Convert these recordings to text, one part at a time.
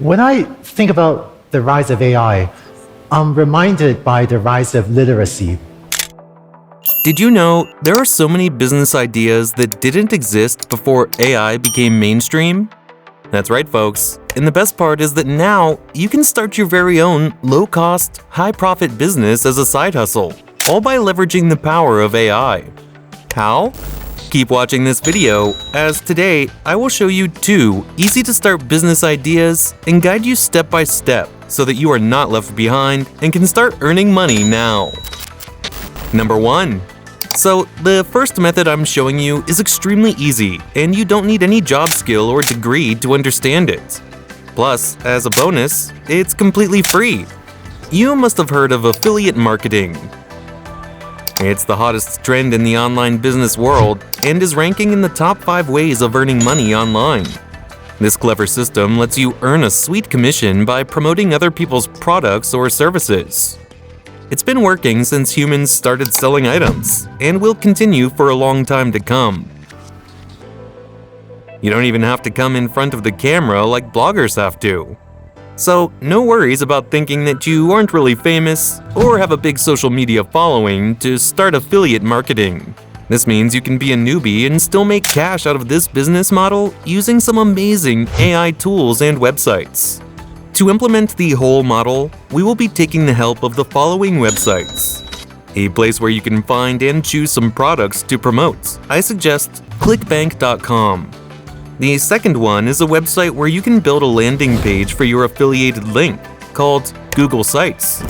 When I think about the rise of AI, I'm reminded by the rise of literacy. Did you know there are so many business ideas that didn't exist before AI became mainstream? That's right, folks. And the best part is that now you can start your very own low-cost, high-profit business as a side hustle, all by leveraging the power of AI. How? Keep watching this video, as today I will show you 2 easy-to-start business ideas and guide you step by step so that you are not left behind and can start earning money now. Number 1. So, the first method I'm showing you is extremely easy, and you don't need any job skill or degree to understand it. Plus, as a bonus, it's completely free. You must have heard of affiliate marketing. It's the hottest trend in the online business world and is ranking in the top 5 ways of earning money online. This clever system lets you earn a sweet commission by promoting other people's products or services. It's been working since humans started selling items, and will continue for a long time to come. You don't even have to come in front of the camera like bloggers have to. So, no worries about thinking that you aren't really famous or have a big social media following to start affiliate marketing. This means you can be a newbie and still make cash out of this business model using some amazing AI tools and websites. To implement the whole model, we will be taking the help of the following websites. A place where you can find and choose some products to promote. I suggest clickbank.com. The second one is a website where you can build a landing page for your affiliated link, called Google Sites.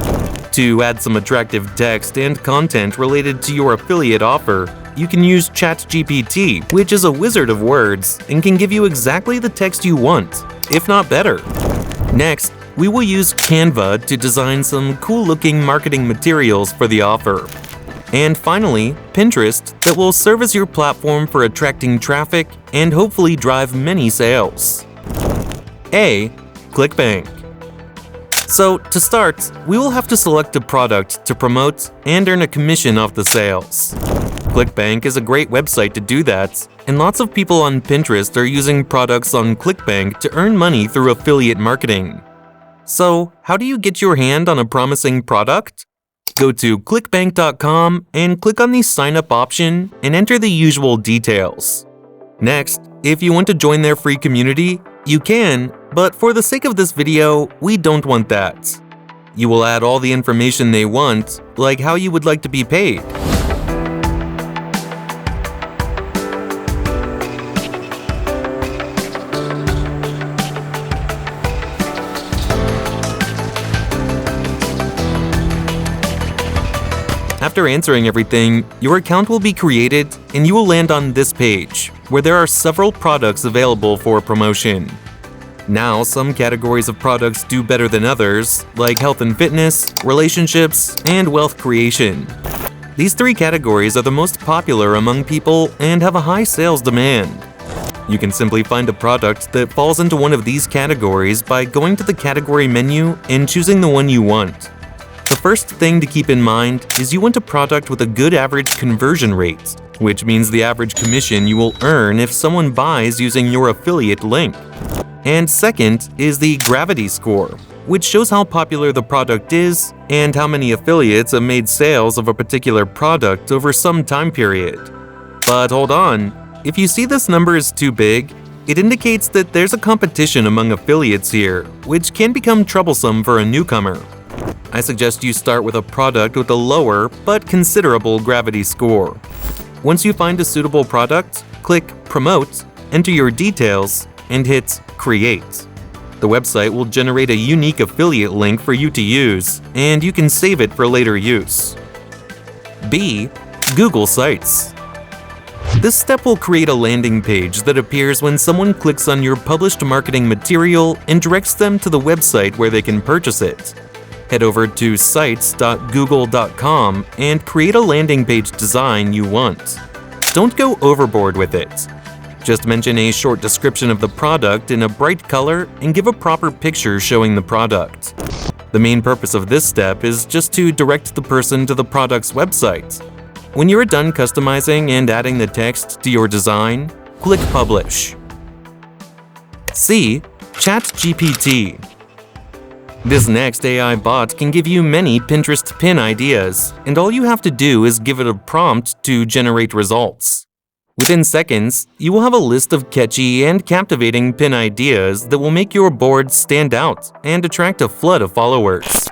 To add some attractive text and content related to your affiliate offer, you can use ChatGPT, which is a wizard of words and can give you exactly the text you want, if not better. Next, we will use Canva to design some cool-looking marketing materials for the offer. And finally, Pinterest, that will serve as your platform for attracting traffic and hopefully drive many sales. A. ClickBank. So, to start, we will have to select a product to promote and earn a commission off the sales. ClickBank is a great website to do that, and lots of people on Pinterest are using products on ClickBank to earn money through affiliate marketing. So, how do you get your hand on a promising product? Go to clickbank.com and click on the sign up option and enter the usual details. Next, if you want to join their free community, you can, but for the sake of this video, we don't want that. You will add all the information they want, like how you would like to be paid. After answering everything, your account will be created and you will land on this page, where there are several products available for promotion. Now, some categories of products do better than others, like health and fitness, relationships, and wealth creation. These 3 categories are the most popular among people and have a high sales demand. You can simply find a product that falls into one of these categories by going to the category menu and choosing the one you want. The first thing to keep in mind is you want a product with a good average conversion rate, which means the average commission you will earn if someone buys using your affiliate link. And second is the gravity score, which shows how popular the product is and how many affiliates have made sales of a particular product over some time period. But hold on, if you see this number is too big, it indicates that there's a competition among affiliates here, which can become troublesome for a newcomer. I suggest you start with a product with a lower but considerable gravity score. Once you find a suitable product, click Promote, enter your details, and hit Create. The website will generate a unique affiliate link for you to use, and you can save it for later use. B. Google Sites. This step will create a landing page that appears when someone clicks on your published marketing material and directs them to the website where they can purchase it. Head over to sites.google.com and create a landing page design you want. Don't go overboard with it. Just mention a short description of the product in a bright color and give a proper picture showing the product. The main purpose of this step is just to direct the person to the product's website. When you're done customizing and adding the text to your design, click Publish. C. ChatGPT. This next AI bot can give you many Pinterest pin ideas, and all you have to do is give it a prompt to generate results. Within seconds, you will have a list of catchy and captivating pin ideas that will make your board stand out and attract a flood of followers.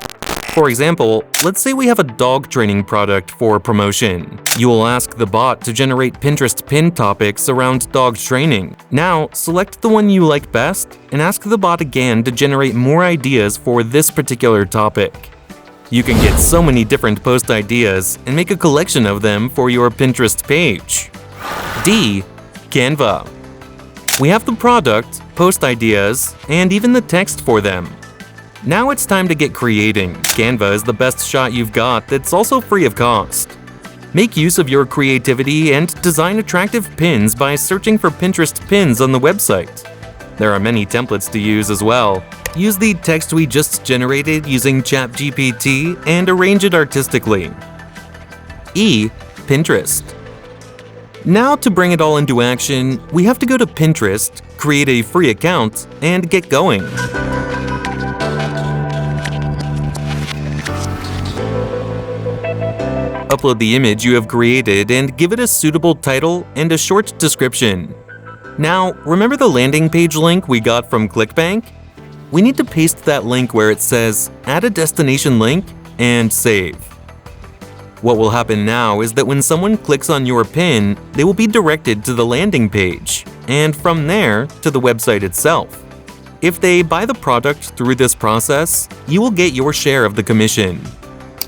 For example, let's say we have a dog training product for promotion. You will ask the bot to generate Pinterest pin topics around dog training. Now, select the one you like best and ask the bot again to generate more ideas for this particular topic. You can get so many different post ideas and make a collection of them for your Pinterest page. D. Canva. We have the product, post ideas, and even the text for them. Now it's time to get creating. Canva is the best shot you've got that's also free of cost. Make use of your creativity and design attractive pins by searching for Pinterest pins on the website. There are many templates to use as well. Use the text we just generated using ChatGPT and arrange it artistically. E. Pinterest. Now to bring it all into action, we have to go to Pinterest, create a free account, and get going. Upload the image you have created and give it a suitable title and a short description. Now, remember the landing page link we got from ClickBank? We need to paste that link where it says "Add a destination link" and save. What will happen now is that when someone clicks on your pin, they will be directed to the landing page, and from there to the website itself. If they buy the product through this process, you will get your share of the commission.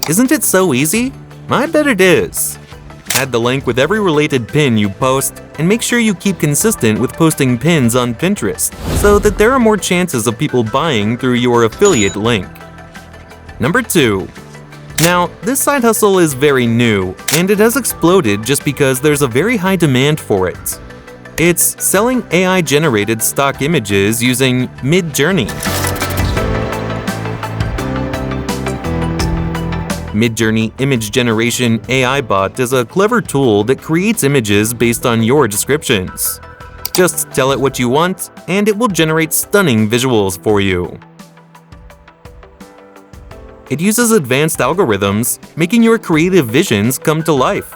Isn't it so easy? I bet it is. Add the link with every related pin you post, and make sure you keep consistent with posting pins on Pinterest, so that there are more chances of people buying through your affiliate link. Number 2. Now, this side hustle is very new, and it has exploded just because there's a very high demand for it. It's selling AI-generated stock images using Midjourney. Midjourney Image Generation AI Bot is a clever tool that creates images based on your descriptions. Just tell it what you want, and it will generate stunning visuals for you. It uses advanced algorithms, making your creative visions come to life.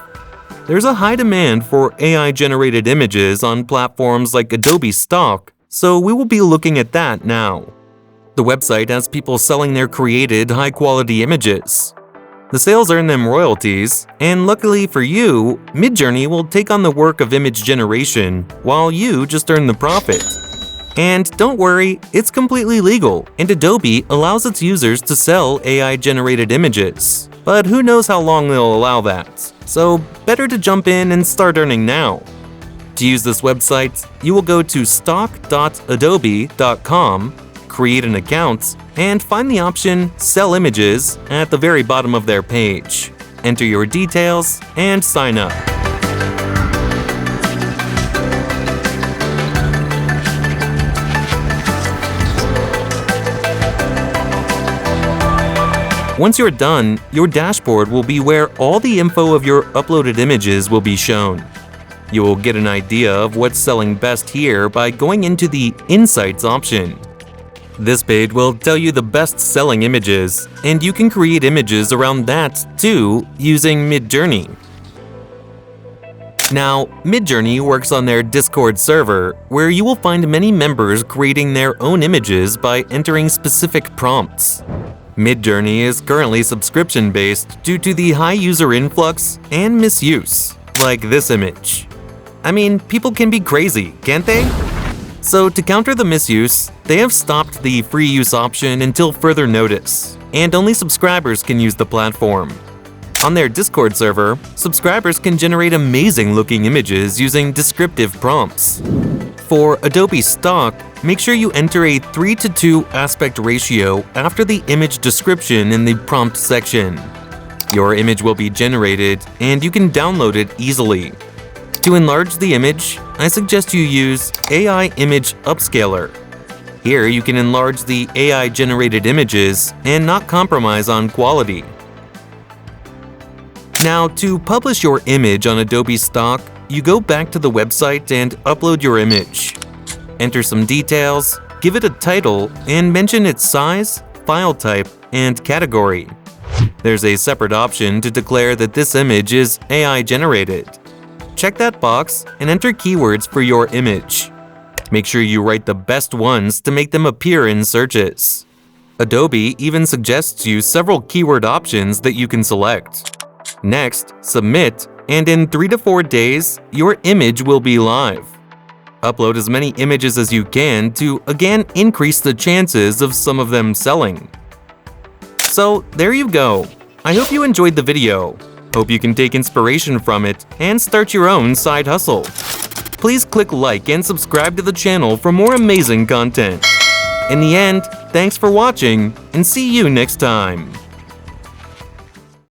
There's a high demand for AI-generated images on platforms like Adobe Stock, so we will be looking at that now. The website has people selling their created, high-quality images. The sales earn them royalties, and luckily for you, Midjourney will take on the work of image generation, while you just earn the profit. And don't worry, it's completely legal, and Adobe allows its users to sell AI-generated images. But who knows how long they'll allow that, so better to jump in and start earning now. To use this website, you will go to stock.adobe.com, create an account, and find the option Sell Images at the very bottom of their page. Enter your details and sign up. Once you're done, your dashboard will be where all the info of your uploaded images will be shown. You will get an idea of what's selling best here by going into the Insights option. This page will tell you the best-selling images, and you can create images around that too using Midjourney. Now, Midjourney works on their Discord server, where you will find many members creating their own images by entering specific prompts. Midjourney is currently subscription-based due to the high user influx and misuse, like this image. I mean, people can be crazy, can't they? So to counter the misuse, they have stopped the free use option until further notice, and only subscribers can use the platform. On their Discord server, subscribers can generate amazing-looking images using descriptive prompts. For Adobe Stock, make sure you enter a 3:2 aspect ratio after the image description in the prompt section. Your image will be generated, and you can download it easily. To enlarge the image, I suggest you use AI Image Upscaler. Here you can enlarge the AI-generated images and not compromise on quality. Now, to publish your image on Adobe Stock, you go back to the website and upload your image. Enter some details, give it a title and mention its size, file type, and category. There's a separate option to declare that this image is AI generated. Check that box and enter keywords for your image. Make sure you write the best ones to make them appear in searches. Adobe even suggests you several keyword options that you can select. Next, submit, and in 3 to 4 days, your image will be live. Upload as many images as you can to again increase the chances of some of them selling. So there you go. I hope you enjoyed the video. Hope you can take inspiration from it and start your own side hustle. Please click like and subscribe to the channel for more amazing content. In the end, thanks for watching and see you next time.